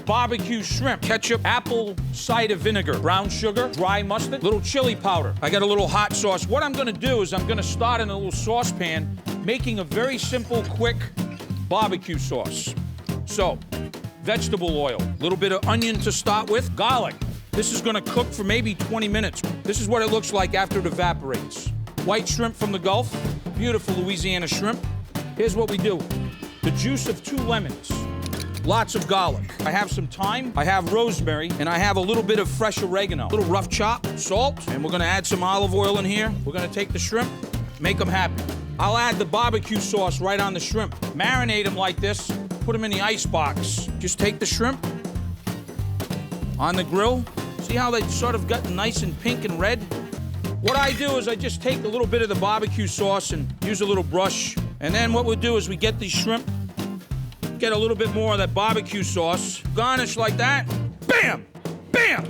barbecue shrimp, ketchup, apple cider vinegar, brown sugar, dry mustard, little chili powder. I got a little hot sauce. What I'm gonna do is I'm gonna start in a little saucepan making a very simple, quick barbecue sauce. So, vegetable oil, a little bit of onion to start with, garlic. This is gonna cook for maybe 20 minutes. This is what it looks like after it evaporates. White shrimp from the Gulf, beautiful Louisiana shrimp. Here's what we do. The juice of 2 lemons, lots of garlic. I have some thyme, I have rosemary, and I have a little bit of fresh oregano. A little rough chop, salt, and we're gonna add some olive oil in here. We're gonna take the shrimp, make them happy. I'll add the barbecue sauce right on the shrimp. Marinate them like this, put them in the ice box. Just take the shrimp on the grill. See how they sort of got nice and pink and red? What I do is I just take a little bit of the barbecue sauce and use a little brush. And then what we'll do is we get these shrimp, get a little bit more of that barbecue sauce, garnish like that, bam, bam.